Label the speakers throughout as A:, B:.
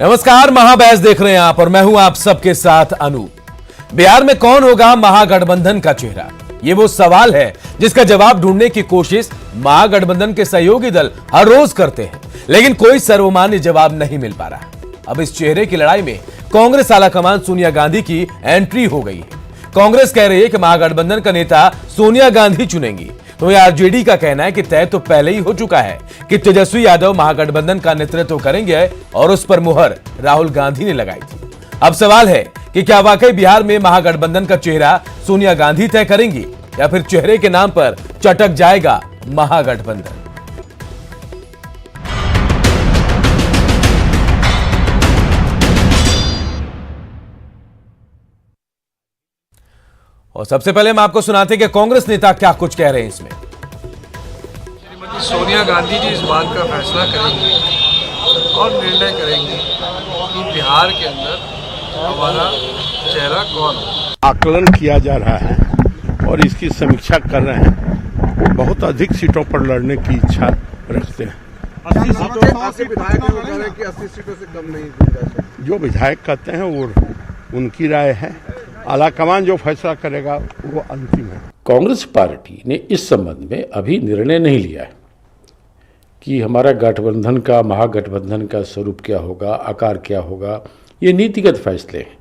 A: नमस्कार, महाबहस देख रहे हैं आप और मैं हूं आप सबके साथ अनूप। बिहार में कौन होगा महागठबंधन का चेहरा? ये वो सवाल है जिसका जवाब ढूंढने की कोशिश महागठबंधन के सहयोगी दल हर रोज करते हैं, लेकिन कोई सर्वमान्य जवाब नहीं मिल पा रहा। अब इस चेहरे की लड़ाई में कांग्रेस आलाकमान सोनिया गांधी की एंट्री हो गई है। कांग्रेस कह रही है कि महागठबंधन का नेता सोनिया गांधी चुनेंगी, तो आरजेडी का कहना है कि तय तो पहले ही हो चुका है कि तेजस्वी यादव महागठबंधन का नेतृत्व करेंगे और उस पर मुहर राहुल गांधी ने लगाई थी। अब सवाल है कि क्या वाकई बिहार में महागठबंधन का चेहरा सोनिया गांधी तय करेंगी या फिर चेहरे के नाम पर चटक जाएगा महागठबंधन। और सबसे पहले हम आपको सुनाते हैं कि कांग्रेस नेता क्या कुछ कह रहे हैं इसमें।
B: श्रीमती सोनिया गांधी जी इस बात का फैसला करेंगी और निर्णय करेंगी कि बिहार के अंदर हमारा चेहरा कौन हो।
C: आकलन किया जा रहा है और इसकी समीक्षा कर रहे हैं। बहुत अधिक सीटों पर लड़ने की इच्छा रखते हैं।
D: 80 सीटों से विधायक कह रहे हैं कि 80 सीटों से कम नहीं दी जा सकती।
C: जो विधायक कहते हैं वो उनकी राय है। आलाकमान जो फैसला करेगा वो अंतिम है।
E: कांग्रेस पार्टी ने इस संबंध में अभी निर्णय नहीं लिया है कि हमारा गठबंधन का महागठबंधन का स्वरूप क्या होगा, आकार क्या होगा। ये नीतिगत फैसले हैं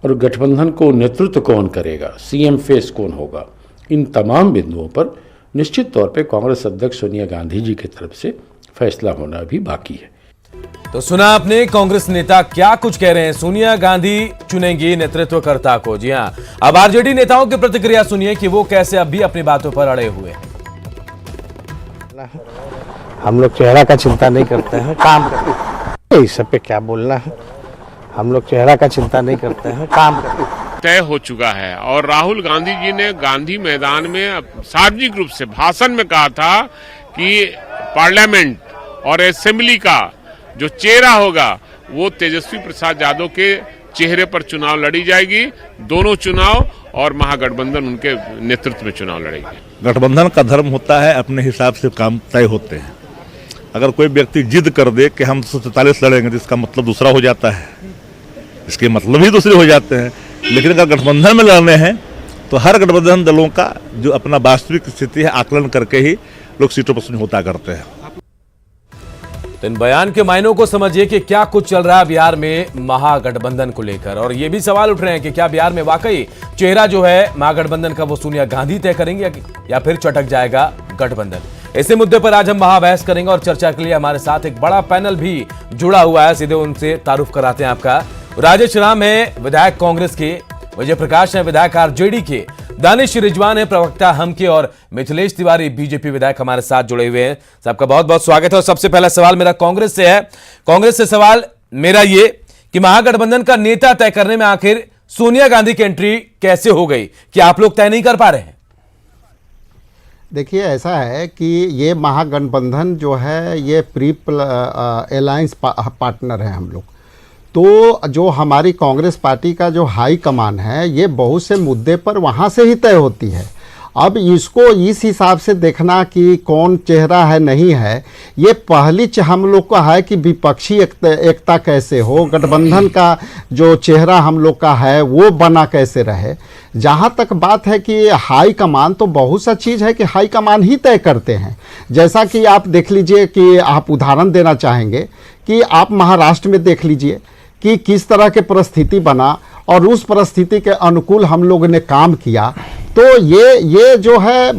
E: और गठबंधन को नेतृत्व कौन करेगा, सीएम फेस कौन होगा, इन तमाम बिंदुओं पर निश्चित तौर पे कांग्रेस अध्यक्ष सोनिया गांधी जी की तरफ से फैसला होना अभी बाकी है।
A: तो सुना आपने कांग्रेस नेता क्या कुछ कह रहे हैं। सोनिया गांधी चुनेंगी नेतृत्वकर्ता को। जी हां, अब आरजेडी नेताओं की प्रतिक्रिया सुनिए कि वो कैसे अब भी अपनी बातों पर अड़े हुए हैं।
F: हम लोग चेहरा का चिंता नहीं करते हैं, काम करते हैं। इस सब पे क्या बोलना है। हम लोग चेहरा का चिंता नहीं करते हैं, काम करते हैं।
G: तय हो चुका है और राहुल गांधी जी ने गांधी मैदान में सार्वजनिक रूप से भाषण में कहा था कि पार्लियामेंट और असेंबली का जो चेहरा होगा वो तेजस्वी प्रसाद यादव के चेहरे पर चुनाव लड़ी जाएगी। दोनों चुनाव और महागठबंधन उनके नेतृत्व में चुनाव लड़ेगी।
H: गठबंधन का धर्म होता है, अपने हिसाब से काम तय होते हैं। अगर कोई व्यक्ति जिद कर दे कि हम 144 लड़ेंगे तो इसका मतलब दूसरा हो जाता है, इसके मतलब ही दूसरे हो जाते हैं। लेकिन अगर गठबंधन में लड़ने हैं तो हर गठबंधन दलों का जो अपना वास्तविक स्थिति है आकलन करके ही लोग सीटों पर समझौता करते हैं।
A: तो इन बयान के मायनों को समझिए कि क्या कुछ चल रहा है बिहार में महागठबंधन को लेकर। और ये भी सवाल उठ रहे हैं कि क्या बिहार में वाकई चेहरा जो है महागठबंधन का वो सोनिया गांधी तय करेंगे या फिर चटक जाएगा गठबंधन। इसी मुद्दे पर आज हम महाबहस करेंगे और चर्चा के लिए हमारे साथ एक बड़ा पैनल भी जुड़ा हुआ है। सीधे उनसे तारुफ कराते हैं आपका। राजेश राम है विधायक कांग्रेस के, विजय प्रकाश है विधायक आरजेडी के, दानिश रिजवान है प्रवक्ता हम के और मिथिलेश तिवारी बीजेपी विधायक हमारे साथ जुड़े हुए हैं। सबका बहुत बहुत स्वागत है। और सबसे पहला सवाल मेरा कांग्रेस से है। कांग्रेस से सवाल मेरा ये कि महागठबंधन का नेता तय करने में आखिर सोनिया गांधी की एंट्री कैसे हो गई कि आप लोग तय नहीं कर पा रहे हैं?
F: देखिए, ऐसा है कि ये महागठबंधन जो है ये प्री अलायंस पार्टनर है हम लोग। तो जो हमारी कांग्रेस पार्टी का जो हाई कमान है ये बहुत से मुद्दे पर वहाँ से ही तय होती है। अब इसको इस हिसाब से देखना कि कौन चेहरा है नहीं है, ये पहली हम लोग का है कि विपक्षी एकता कैसे हो, गठबंधन का जो चेहरा हम लोग का है वो बना कैसे रहे। जहाँ तक बात है कि हाई कमान, तो बहुत सा चीज़ है कि हाई कमान ही तय करते हैं। जैसा कि आप देख लीजिए कि आप उदाहरण देना चाहेंगे कि आप महाराष्ट्र में देख लीजिए कि किस तरह के परिस्थिति बना और उस परिस्थिति के अनुकूल हम लोगों ने काम किया। तो ये जो है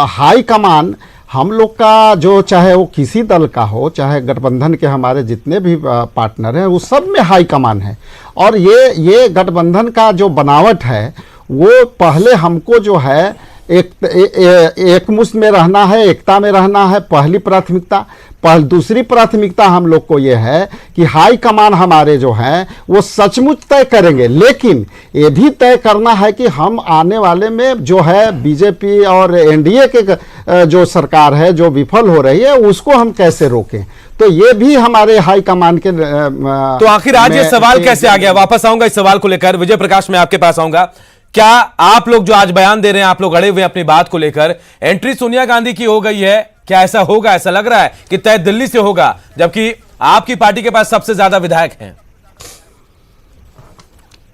F: हाई कमान हम लोग का, जो चाहे वो किसी दल का हो, चाहे गठबंधन के हमारे जितने भी पार्टनर हैं, वो सब में हाई कमान है। और ये गठबंधन का जो बनावट है वो पहले हमको जो है एक मुश्त में रहना है, एकता में रहना है, पहली प्राथमिकता। दूसरी प्राथमिकता हम लोग को ये है कि हाई कमान हमारे जो हैं वो सचमुच तय करेंगे, लेकिन ये भी तय करना है कि हम आने वाले में जो है बीजेपी और एनडीए के जो सरकार है जो विफल हो रही है उसको हम कैसे रोकें। तो ये भी हमारे हाई कमान के
A: तो आखिर आज ये सवाल कैसे आ गया? वापस आऊंगा इस सवाल को लेकर। विजय प्रकाश, मैं आपके पास आऊंगा। क्या आप लोग जो आज बयान दे रहे हैं, आप लोग अड़े हुए अपनी बात को लेकर, एंट्री सोनिया गांधी की हो गई है, क्या ऐसा होगा? ऐसा लग रहा है कि तय दिल्ली से होगा, जबकि आपकी पार्टी के पास सबसे ज्यादा विधायक हैं?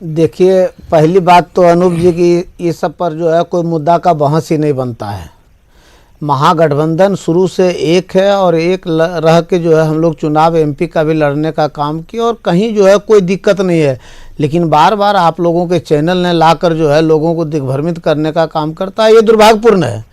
I: देखिए, पहली बात तो अनूप जी की, ये सब पर जो है कोई मुद्दा का बहस ही नहीं बनता है। महागठबंधन शुरू से एक है और एक रह के जो है हम लोग चुनाव एमपी का भी लड़ने का काम किया और कहीं जो है कोई दिक्कत नहीं है। लेकिन बार बार आप लोगों के चैनल ने लाकर जो है लोगों को दिग्भ्रमित करने का काम करता है, ये दुर्भाग्यपूर्ण है।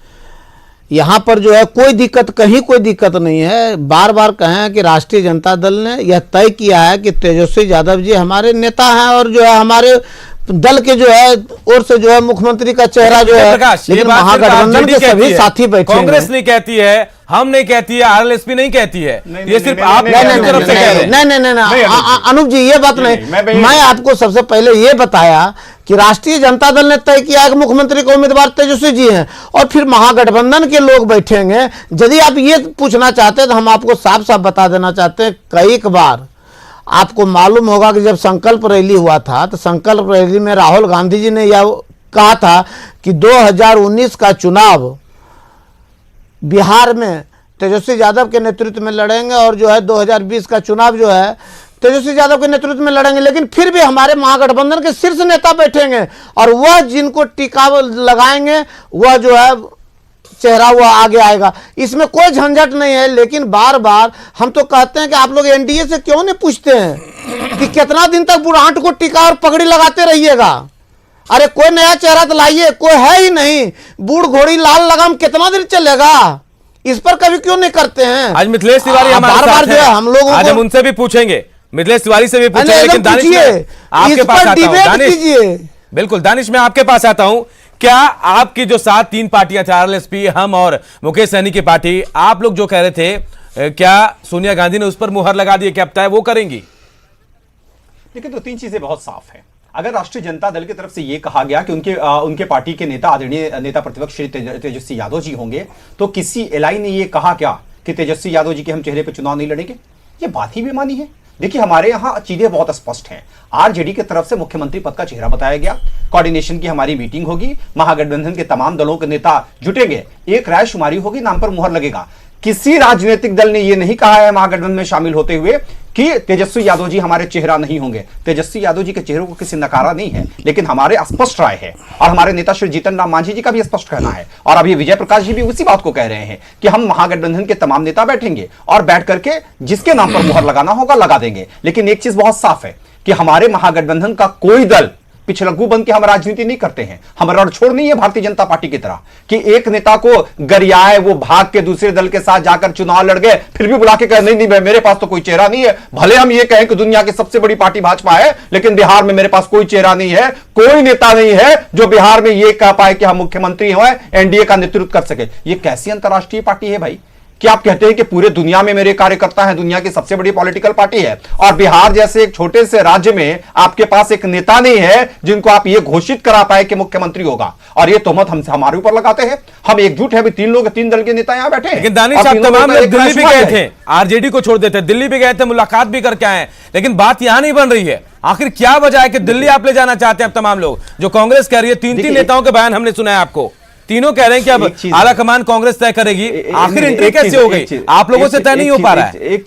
I: यहाँ पर जो है कोई दिक्कत, कहीं कोई दिक्कत नहीं है। बार बार कहें कि राष्ट्रीय जनता दल ने यह तय किया है कि तेजस्वी यादव जी हमारे नेता हैं और जो है हमारे दल के जो है ओर से जो है मुख्यमंत्री का चेहरा जो है, लेकिन महागठबंधन के सभी साथी बैठे,
A: कांग्रेस नहीं कहती है, हम नहीं कहती है, आरएलएसपी नहीं कहती है, ये सिर्फ आप तरफ से कह रहे हैं।
I: नहीं, अनूप जी ये बात नहीं। मैं आपको सबसे पहले ये बताया कि राष्ट्रीय जनता दल ने तय किया कि मुख्यमंत्री के उम्मीदवार तेजस्वी जी हैं और फिर महागठबंधन के लोग बैठेंगे। यदि आप ये पूछना चाहते हैं तो हम आपको साफ साफ बता देना चाहते हैं, कई बार आपको मालूम होगा कि जब संकल्प रैली हुआ था तो संकल्प रैली में राहुल गांधी जी ने यह कहा था कि 2019 का चुनाव बिहार में तेजस्वी यादव के नेतृत्व में लड़ेंगे और जो है 2020 का चुनाव जो है तेजस्वी यादव के नेतृत्व में लड़ेंगे। लेकिन फिर भी हमारे महागठबंधन के शीर्ष नेता बैठेंगे और वह जिनको टीका लगाएंगे वह जो है चेहरा हुआ आगे आएगा। इसमें कोई झंझट नहीं है। लेकिन बार बार हम तो कहते हैं कि आप लोग एनडीए से क्यों नहीं पूछते हैं कि कितना दिन तक बुढ़ाट को टीका और पगड़ी लगाते रहिएगा? अरे कोई नया चेहरा तो लाइए, कोई है ही नहीं। बूढ़ घोड़ी लाल लगाम कितना दिन चलेगा? इस पर कभी क्यों नहीं करते हैं?
A: आज मिथिलेश तिवारी हमारे साथ हैं,
I: हम लोग
A: आज हम उनसे भी पूछेंगे, मिथिलेश तिवारी से भी पूछेंगे, लेकिन दानिश आपके पास आता हूं। दानिश, बिल्कुल दानिश, मैं आपके पास आता हूं। क्या आपकी जो साथ तीन पार्टियां थी, आरएलएसपी, हम और मुकेश सहनी की पार्टी, आप लोग जो कह रहे थे, क्या सोनिया गांधी ने उस पर मुहर लगा दी? क्या तय वो करेंगी?
J: लेकिन तो तीन चीजें बहुत साफ है। अगर राष्ट्रीय जनता दल की तरफ से यह कहा गया कि उनके पार्टी के नेता, आदरणीय नेता प्रतिपक्ष श्री तेजस्वी यादव जी होंगे, तो किसी एलआई ने यह कहा क्या कि तेजस्वी यादव जी के हम चेहरे पर चुनाव नहीं लड़ेंगे? ये बात ही बेमानी है। देखिए, हमारे यहां चीजें बहुत स्पष्ट हैं। आरजेडी की तरफ से मुख्यमंत्री पद का चेहरा बताया गया, कोऑर्डिनेशन की हमारी मीटिंग होगी, महागठबंधन के तमाम दलों के नेता जुटेंगे, एक रायशुमारी होगी, नाम पर मुहर लगेगा। किसी राजनीतिक दल ने यह नहीं कहा है महागठबंधन में शामिल होते हुए कि तेजस्वी यादव जी हमारे चेहरा नहीं होंगे। तेजस्वी यादव जी के चेहरे को किसी नकारा नहीं है, लेकिन हमारे स्पष्ट राय है और हमारे नेता श्री जीतन राम मांझी जी का भी स्पष्ट कहना है और अभी विजय प्रकाश जी भी उसी बात को कह रहे हैं कि हम महागठबंधन के तमाम नेता बैठेंगे और बैठ करके जिसके नाम पर मुहर लगाना होगा लगा देंगे। लेकिन एक चीज बहुत साफ है कि हमारे महागठबंधन का कोई दल पिछलग्गू बन के हम राजनीति नहीं करते हैं। हम रणछोड़ नहीं है भारतीय जनता पार्टी की तरह कि एक नेता को गरियाए, वो भाग के दूसरे दल के साथ जाकर चुनाव लड़ गए, फिर भी बुला के कहे नहीं नहीं मेरे पास तो कोई चेहरा नहीं है। भले हम ये कहें कि दुनिया की सबसे बड़ी पार्टी भाजपा है, लेकिन बिहार में मेरे पास कोई चेहरा नहीं है, कोई नेता नहीं है जो बिहार में ये कह पाए कि हम मुख्यमंत्री हो, एनडीए का नेतृत्व कर सके। ये कैसी अंतर्राष्ट्रीय पार्टी है भाई? कि आप कहते हैं कि पूरे दुनिया में मेरे कार्यकर्ता हैं, दुनिया की सबसे बड़ी पॉलिटिकल पार्टी है, और बिहार जैसे एक छोटे से राज्य में आपके पास एक नेता नहीं है जिनको आप ये घोषित करा पाए कि मुख्यमंत्री होगा, और ये तोहमत हमसे हमारे ऊपर लगाते हैं। हम एकजुट है, अभी तीन लोग, तीन दल के नेता यहां बैठे हैं।
A: लेकिन दानिश साहब, तमाम लोग दिल्ली भी गए थे, आरजेडी को छोड़ देते, दिल्ली भी गए थे, मुलाकात भी करके आए, लेकिन बात यहां नहीं बन रही है। आखिर क्या वजह है कि दिल्ली आप ले जाना चाहते हैं? अब तमाम लोग जो कांग्रेस कह रही है, तीन नेताओं के बयान हमने सुना है, आपको तीनों कह रहे हैं कि अब आला कमान कांग्रेस तय करेगी। आखिर एंट्री कैसे हो गई? आप लोगों से तय नहीं हो पा रहा है।
J: एक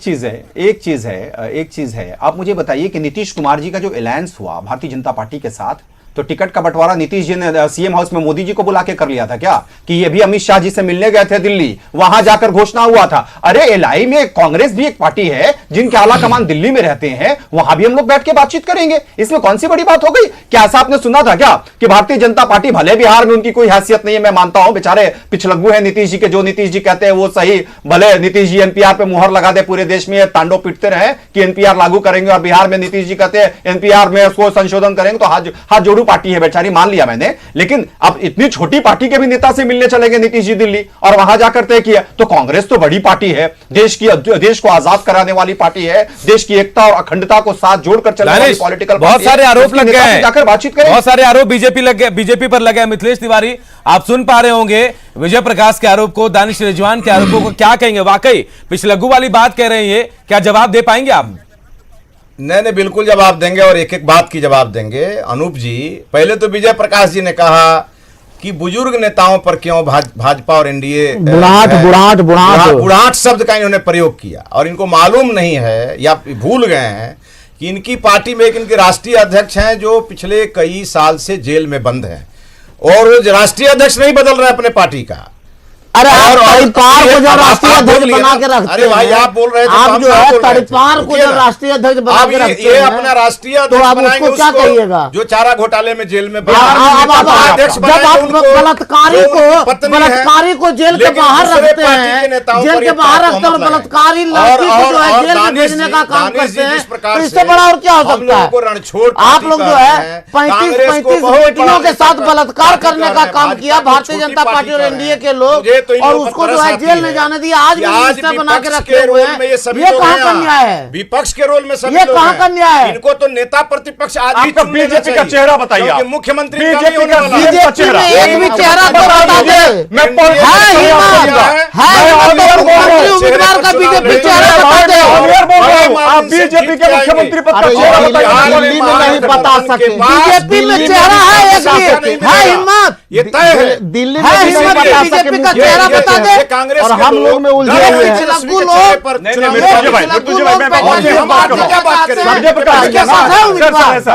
J: चीज है, आप मुझे बताइए कि नीतीश कुमार जी का जो अलायंस हुआ भारतीय जनता पार्टी के साथ, तो टिकट का बंटवारा नीतीश जी ने सीएम हाउस में मोदी जी को बुला के कर लिया था क्या? कि ये भी अमित शाह जी से मिलने गए थे दिल्ली, वहां जाकर घोषणा हुआ था। अरे एलआई में कांग्रेस भी एक पार्टी है जिनके आला कमान दिल्ली में रहते हैं, वहां भी हम लोग बैठ के बातचीत करेंगे, इसमें कौन सी बड़ी बात हो गई? क्या ऐसा आपने सुना था क्या कि भारतीय जनता पार्टी, भले बिहार में उनकी कोई हैसियत नहीं है, मैं मानता हूं, बेचारे पिछलग्गू है नीतीश जी के, जो नीतीश जी कहते हैं वो सही, भले नीतीश जी एनपीआर पे मुहर लगा दे, पूरे देश में तांडव पीटते रहे कि एनपीआर लागू करेंगे, और बिहार में नीतीश जी कहते हैं एनपीआर में उसको संशोधन करेंगे, तो हाथ जोड़ू पार्टी है बेचारी, लिया मैंने। लेकिन अब इतनी छोटी पार्टी के भी नेता से मिलने चले गए नीतीश जी दिल्ली, और वहां जाकर तय किया। तो कांग्रेस तो बड़ी पार्टी है, देश को आजाद कराने वाली पार्टी है, देश की एकता और अखंडता को साथ जोड़कर चलने वाली पॉलिटिकल,
A: बहुत सारे आरोप लग गए,
J: जाकर बातचीत करें।
A: बहुत सारे आरोप बीजेपी पर लगे। मिथिलेश तिवारी, आप सुन पा रहे होंगे विजय प्रकाश के आरोप को, दानिश रिजवान के आरोपों को, क्या कहेंगे? वाकई पिछलग्गू वाली बात कह रहे हैं, क्या जवाब दे पाएंगे आप?
K: नहीं, बिल्कुल जवाब देंगे, और एक एक बात की जवाब देंगे। अनूप जी, पहले तो विजय प्रकाश जी ने कहा कि बुजुर्ग नेताओं पर क्यों भाजपा और एनडीए
I: बुढ़ाट
K: शब्द का इन्होंने प्रयोग किया, और इनको मालूम नहीं है या भूल गए हैं कि इनकी पार्टी में एक इनके राष्ट्रीय अध्यक्ष हैं जो पिछले कई साल से जेल में बंद हैं, और वो राष्ट्रीय अध्यक्ष नहीं बदल रहे अपने पार्टी का।
I: अरे तड़पार को जब राष्ट्रीय अध्यक्ष बना के रखते हैं,
K: अरे भाई आप बोल रहे थे,
I: आप जो है तड़पार को जब राष्ट्रीय अध्यक्ष बना के रखते हैं,
K: ये अपना राष्ट्रीय अध्यक्ष
I: तो आप उसको क्या कहिएगा?
K: जो चारा घोटाले में जेल में
I: जब आप बलात्कारी को जेल के बाहर रखते हैं, जेल के बाहर रखते हैं, बलात्कारी लड़की को जो है जेल में भेजने का काम करते हैं, तो इससे बड़ा और क्या हो सकता है? आप लोग जो है 35 बेटियों के साथ बलात्कार करने का काम किया भारतीय जनता पार्टी और एनडीए के लोग, और उसको जो है जेल में जाने दिया। आज भी मिनिस्टर बना के रखे हुए हैं। ये कहाँ का न्याय है?
K: विपक्ष के रोल में
I: ये कहाँ का न्याय है?
K: इनको तो नेता प्रतिपक्ष आज भी
J: बीजेपी का चेहरा बताइए,
K: मुख्यमंत्री
J: बीजेपी
I: में एक भी चेहरा तो बता दे। मुख्यमंत्री उम्मीदवार का बीजेपी चेहरा बता दे।
J: आप बीजेपी के मुख्यमंत्री पद का चेहरा बताइए।
F: दिल्ली में नहीं बता सकते,
I: बीजेपी में चेहरा है, एक भी है हिम्मत,
K: ये तय है।
F: दिल्ली में
I: बीजेपी का चेहरा बता दे।
K: कांग्रेस
F: और हम लोग में उलझे हुए हैं।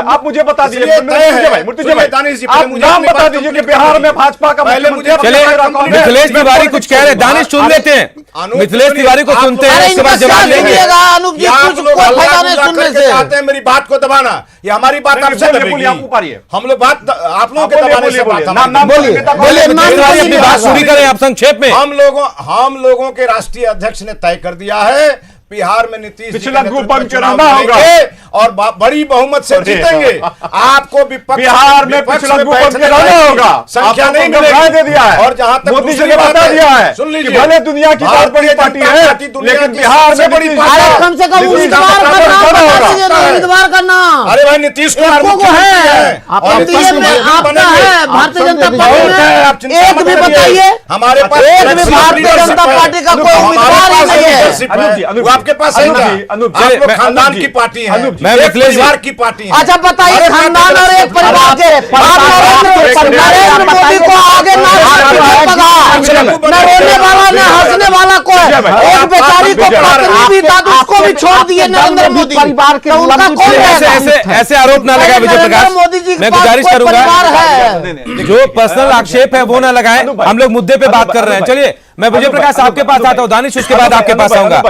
J: आप मुझे बता दीजिए, आप नाम बता दीजिए कि बिहार में भाजपा का
A: मिथिलेश तिवारी कुछ कह रहे, दानिश सुन लेते हैं, मिथिलेश तिवारी को सुनते हैं, उसके बाद जवाब लेंगे।
K: चाहते हैं मेरी बात को दबाना, ये हमारी बात आपसे दबेगी। हम लोग बात आप लोगों के दबाने से
A: बोलिए अपनी बात पूरी करें आप संक्षेप में।
K: हम लोगों के राष्ट्रीय अध्यक्ष ने तय कर दिया है बिहार में नीतीश जी होगा और बड़ी बहुमत से जीतेंगे। आपको
J: बिहार में पिछला होगा, संख्या नहीं दे दिया है।
K: और जहां तक
J: मोदी जी ने बता दिया है, सुन लीजिए, भले दुनिया की बहुत बड़ी पार्टी है, लेकिन बिहार में बड़ी
I: कम से कम उम्मीदवार का नाम।
K: अरे भाई नीतीश कुमार
I: है, भारतीय जनता पार्टी में एक भी बताइए,
K: हमारे पास
I: एक भी भारतीय जनता पार्टी का कोई उम्मीदवार ही नहीं है।
K: आपके पास है क्या? खानदान की पार्टी है,
A: मैं
K: परिवार की पार्टी है।
I: अच्छा बताइए, खानदान और एक परिवार के नरेंद्र मोदी को आगे ना रोने वाला ना हंसने वाला को एक बेचारी को प्रतिनिधि था तो उसको भी छोड़ दिए नरेंद्र मोदी परिवार के। उनका कौन
A: ऐसे आरोप ना लगाए विजय प्रकाश,
I: मोदी जी
A: मैं गुजारिश
I: करूंगा
A: जो पर्सनल आक्षेप है वो ना लगाएं, हम लोग मुद्दे पे बात कर रहे हैं। चलिए मैं विजय प्रकाश आपके पास आता हूं, दानिश उसके बाद आपके पास आऊंगा।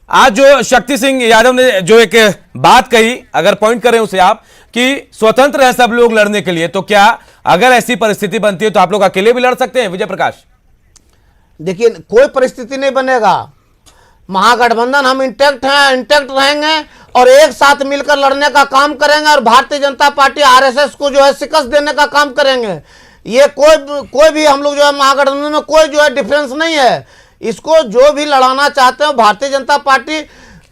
A: आज जो शक्ति सिंह यादव ने जो एक बात कही, अगर पॉइंट करें उसे आप कि स्वतंत्र है सब लोग लड़ने के लिए, तो क्या अगर ऐसी परिस्थिति बनती है तो आप लोग अकेले भी लड़ सकते हैं विजय प्रकाश?
I: देखिए कोई परिस्थिति नहीं बनेगा, महागठबंधन हम इंटैक्ट हैं, इंटैक्ट रहेंगे और एक साथ मिलकर लड़ने का काम करेंगे और भारतीय जनता पार्टी आरएसएस को जो है शिकस्त देने का काम करेंगे। ये कोई भी हम लोग जो है महागठबंधन में कोई जो है डिफरेंस नहीं है। इसको जो भी लड़ाना चाहते हैं भारतीय जनता पार्टी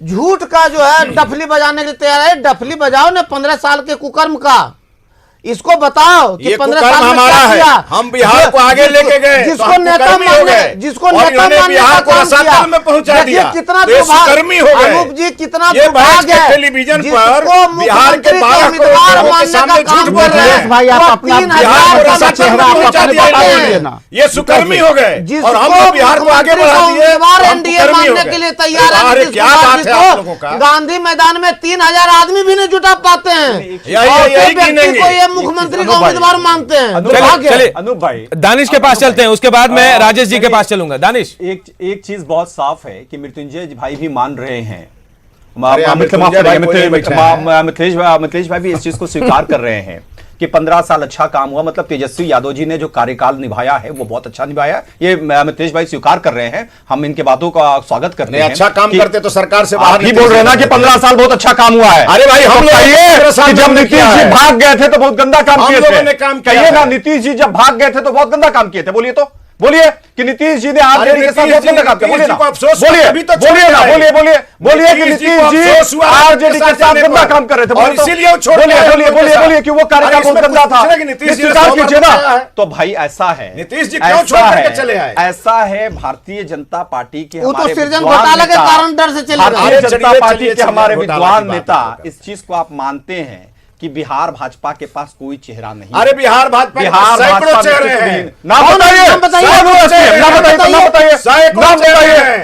I: झूठ का जो है डफली बजाने के लिए तैयार है। डफली बजाओ ने 15 साल के कुकर्म का, इसको बताओ कि 15 साल में क्या किया।
K: हम बिहार को आगे लेके गए,
I: जिसको नेता मानने, जिसको नेता मानने का काम किया,
K: में पहुंचा दिया,
I: कितना दुर्भाग्य हो गए अनूप जी, कितना दुर्भाग्य है
K: टेलीविजन पर बिहार के
I: उम्मीदवार मानने का काम कर रहे हैं भाई। आप अपना
K: ये सुकर्मी हो गए और हम बिहार को आगे बढ़ा दिए।
I: एनडीए मानने के लिए तैयार है।
K: क्या बात है आप लोगों का?
I: गांधी मैदान में 3000 आदमी भी नहीं जुटा पाते हैं, यही मुख्यमंत्री का उम्मीदवार मानते हैं।
A: चलिए
J: अनूप भाई,
A: दानिश के पास चलते हैं, उसके बाद मैं राजेश जी के पास चलूंगा। दानिश,
J: एक चीज बहुत साफ है कि मृत्युंजय भाई भी मान रहे हैं, मिथिलेश भाई भी इस चीज को स्वीकार कर रहे हैं कि 15 साल अच्छा काम हुआ। मतलब तेजस्वी यादव जी ने जो कार्यकाल निभाया है वो बहुत अच्छा निभाया, ये मिथिलेश भाई स्वीकार कर रहे हैं। हम इनके बातों का स्वागत करते हैं।
K: अच्छा काम करते तो सरकार से
J: आप ही बोल रहे हैं ना कि 15 साल बहुत अच्छा काम हुआ है।
K: अरे भाई हम
J: लोग जब नीतीश जी भाग गए थे तो बहुत गंदा काम किए थे। कहिए ना, नीतीश जी जब भाग गए थे तो बहुत गंदा काम किए थे। बोलिए तो, बोलिए कि नीतीश जी ने आरजेडी के साथ बहुत गंदा काम किया। बोलिए ना, बोलिए कि नीतीश जी आरजेडी के साथ गंदा काम कर रहे थे। बोलिए कि वो कार्यकाल बहुत गंदा था, स्वीकार कीजिए ना। तो भाई ऐसा है,
K: नीतीश जी क्यों छोड़ करके चले आए?
J: ऐसा है भारतीय जनता पार्टी के,
I: वो तो सृजन घोटाले के कारण डर से चले गए।
J: भारतीय जनता पार्टी के हमारे विद्वान नेता इस चीज को आप मानते हैं कि बिहार भाजपा के पास कोई चेहरा नहीं।
K: अरे बिहार भाजपा के
J: बिहार
K: सैकड़ों
J: भाजपा
K: चेहरे
J: में
K: हैं।
J: नाम बताइए, नाम बताइए,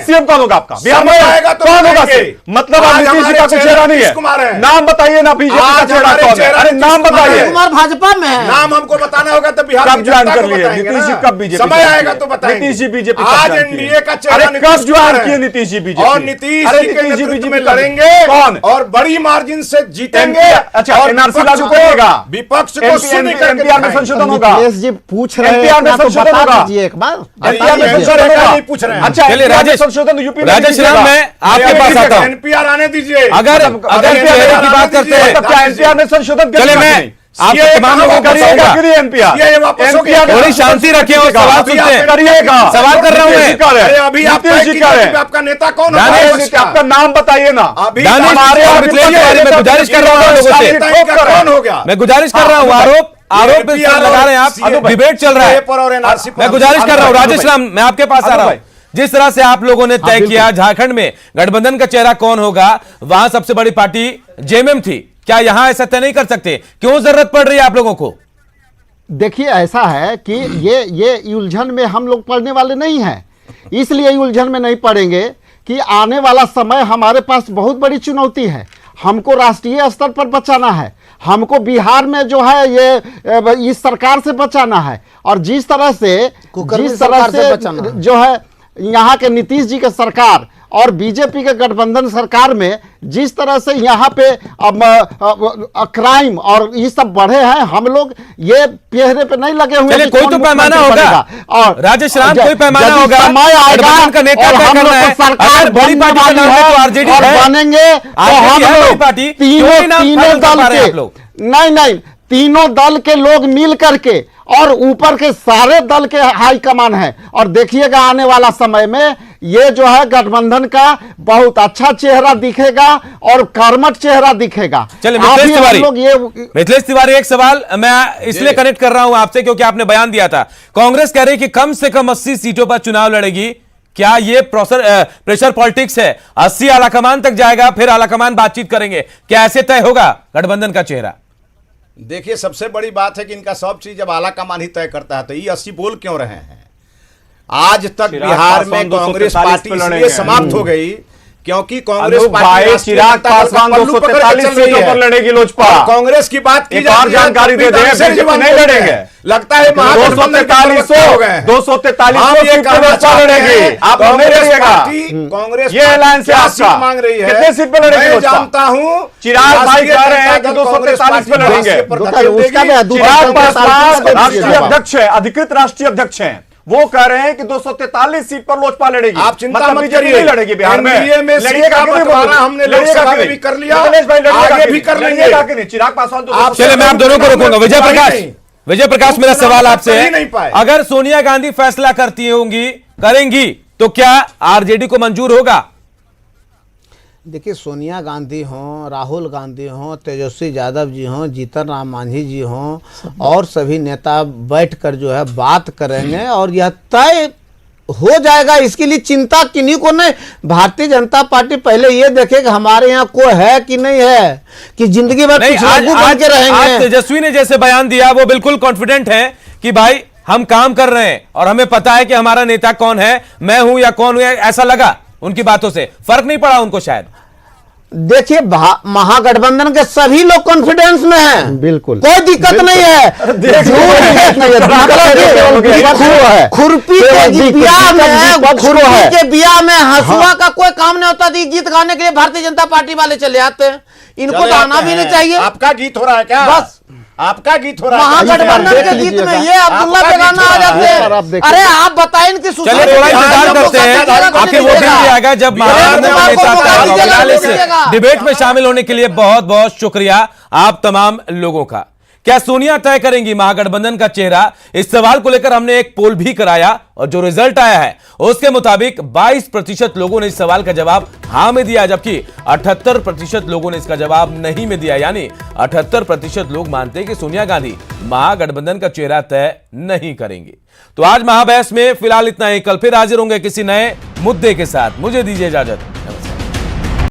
J: सीएम कौन होगा आपका बिहार में?
K: आएगा तो
J: कौन होगा? मतलब आप नीतीश जी का कोई चेहरा नहीं है? नाम बताइए ना, बीजेपी का चेहरा कौन है? अरे नाम बताइए।
I: कुमार भाजपा में है।
K: नाम हमको बताना होगा तो बिहार
J: कब ज्वाइन कर लिए नीतीश जी? कब बीजेपी?
K: समय आएगा तो बताएंगे।
J: नीतीश जी बीजेपी
K: आज एनडीए का चेहरा
J: कब ज्वाइन किए नीतीश जी बीजेपी?
K: और नीतीश जी के नेतृत्व में लड़ेंगे
J: कौन?
K: और बड़ी मार्जिन से जीतेंगे।
J: अच्छा, एनआरसी लागू करेगा,
K: विपक्ष को सुनी करके
J: एनपीआर में संशोधन होगा।
F: अखिलेश जी पूछ रहे हैं,
J: एनपीआर में
F: तो
J: संशोधन
F: बता
J: होगा।
F: दीजिए एक बार।
J: एनपीआर में संशोधन होगा।
K: नहीं पूछ रहे हैं।
J: अच्छा,
A: चलिए
J: एनपीआर में
A: राजेश,
J: संशोधन यूपी में
A: राजेश राम, मैं आपके पास आता हूं।
K: एनपीआर आने दीजिए।
A: अगर चेहरे की बात करते हैं,
J: मतलब क्या एनपीआर में संशोधन?
A: चले मैं आप तमाम लोगों को
J: करिएगा,
A: एनपीआर थोड़ी शांति रखें और सवाल सुनते हैं।
J: करिएगा,
A: सवाल कर रहा हूं मैं।
K: अरे अभी आप तय कीजिए आपका नेता कौन है?
J: आपका नाम बताइए ना।
K: अभी
A: दानिश
K: हमारे
A: और मिथिलेश तिवारी, मैं गुजारिश कर रहा हूं आप लोगों से।
K: कौन हो गया?
A: मैं गुजारिश कर रहा हूं, आरोप पे लगा रहे हैं आप, डिबेट चल रहा है। मैं गुजारिश कर रहा हूं राजेश राम, मैं आपके पास आ रहा हूं। जिस तरह से आप लोगों ने तय किया झारखंड में गठबंधन का चेहरा कौन होगा, वहां सबसे बड़ी पार्टी जेएमएम थी, क्या यहां ऐसा तय नहीं कर सकते? क्यों जरूरत पड़ रही है आप लोगों को?
F: देखिए ऐसा है कि ये उलझन में हम लोग पड़ने वाले नहीं हैं, इसलिए उलझन में नहीं पड़ेंगे कि आने वाला समय हमारे पास बहुत बड़ी चुनौती है। हमको राष्ट्रीय स्तर पर बचाना है, हमको बिहार में जो है ये इस सरकार से बचाना है, और जिस तरह से जो है यहाँ के नीतीश जी के सरकार और बीजेपी के गठबंधन सरकार में जिस तरह से यहाँ पे क्राइम और ये सब बढ़े हैं, हम लोग ये चेहरे पे नहीं लगे हुए।
A: कोई तो पैमाना होगा, और राजेश राम कोई पैमाना होगा।
F: समय आएगा
A: का नेता
F: और हम लोग को सरकार
A: बड़ी पार्टी का नाम है तो आरजेडी
F: और बनेंगे तो हम लोग तीनों दल के लोग मिल करके और ऊपर के सारे दल के हाईकमान है, और देखिएगा आने वाला समय में ये जो है गठबंधन का बहुत अच्छा चेहरा दिखेगा और कर्मठ चेहरा दिखेगा।
A: चलिए मिथिलेश तिवारी, एक सवाल मैं इसलिए कनेक्ट कर रहा हूं आपसे क्योंकि आपने बयान दिया था, कांग्रेस कह रही कि कम से कम 80 सीटों पर चुनाव लड़ेगी। क्या ये प्रेशर पॉलिटिक्स है? 80 आलाकमान तक जाएगा, फिर आलाकमान बातचीत करेंगे, क्या ऐसे तय होगा गठबंधन का चेहरा?
K: देखिए सबसे बड़ी बात है कि इनका सब चीज जब आला कमान ही तय करता है तो ये 80 बोल क्यों रहे हैं? आज तक बिहार में कांग्रेस पार्टी इसलिए समाप्त हो गई क्योंकि कांग्रेस पार्टी
J: चिराग पासवान 243 सीटों पर लड़ेगी लोजपा।
K: कांग्रेस की बात की
J: और जानकारी दे दें, बीजेपी नहीं लड़ेंगे।
K: लगता है
J: 243 लोजपा लड़ेगी, आप नहीं लड़िएगा।
K: कांग्रेस
J: ये अलायंस है आपका,
K: मांग रही है,
J: कितने सीट पे लड़ेगी?
K: जानता हूँ
J: चिराग भाई कह रहे हैं कि 243 पे लड़ेंगे। चिराग पासवान राष्ट्रीय अध्यक्ष है, अधिकृत राष्ट्रीय अध्यक्ष है, वो कह रहे हैं कि 243 सीट पर लोजपा लड़ेगी।
K: आप चिंता मत
J: बीजेपी नहीं लड़ेगी बिहार में।
K: लड़िएगा, हमने लोकसभा में भी कर लिया, आगे भी कर लेंगे।
J: चिराग पासवान
A: तो चले मैं आप दोनों को रोकूंगा। विजय प्रकाश मेरा सवाल आपसे है, अगर सोनिया गांधी फैसला करती होंगी, करेंगी, तो क्या आरजेडी को मंजूर होगा?
I: देखिए, सोनिया गांधी हों, राहुल गांधी हों, तेजस्वी यादव जी हों, जीतन राम मांझी जी हों, और सभी नेता बैठकर जो है बात करेंगे और यह तय हो जाएगा। इसके लिए चिंता किन्हीं को नहीं। भारतीय जनता पार्टी पहले ये देखे कि हमारे यहाँ कोई है कि नहीं है, कि जिंदगी भर बन के रहेंगे।
A: तेजस्वी ने जैसे बयान दिया वो बिल्कुल कॉन्फिडेंट है कि भाई हम काम कर रहे हैं और हमें पता है कि हमारा नेता कौन है, मैं हूं या कौन हूं, ऐसा लगा उनकी बातों से। फर्क नहीं पड़ा उनको शायद?
I: देखिए, महागठबंधन के सभी लोग कॉन्फिडेंस में हैं, बिल्कुल कोई दिक्कत नहीं है। खुरपी के बिया में हंसुआ का कोई काम नहीं होता। गीत गाने के लिए भारतीय जनता पार्टी वाले चले आते हैं, इनको तो आना भी नहीं चाहिए।
K: आपका गीत हो रहा है क्या? बस आपका गीत हो रहा है।
I: महागठबंधन के गीत में ये अब्दुल्ला पे गाना आ जाते हैं। अरे आप बताएं इनकी
A: इंतजार करते हैं आखिर वो दिन भी आएगा जब डिबेट में शामिल होने के लिए बहुत बहुत शुक्रिया आप तमाम लोगों का। क्या सोनिया तय करेंगी महागठबंधन का चेहरा? इस सवाल को लेकर हमने एक पोल भी कराया और जो रिजल्ट आया है उसके मुताबिक 22% लोगों ने इस सवाल का जवाब हां में दिया, जबकि 78% लोगों ने इसका जवाब नहीं में दिया। यानी 78% लोग मानते हैं कि सोनिया गांधी महागठबंधन का चेहरा तय नहीं करेंगी। तो आज महाबहस में फिलहाल इतना ही। कल फिर हाजिर होंगे किसी नए मुद्दे के साथ। मुझे दीजिए इजाजत।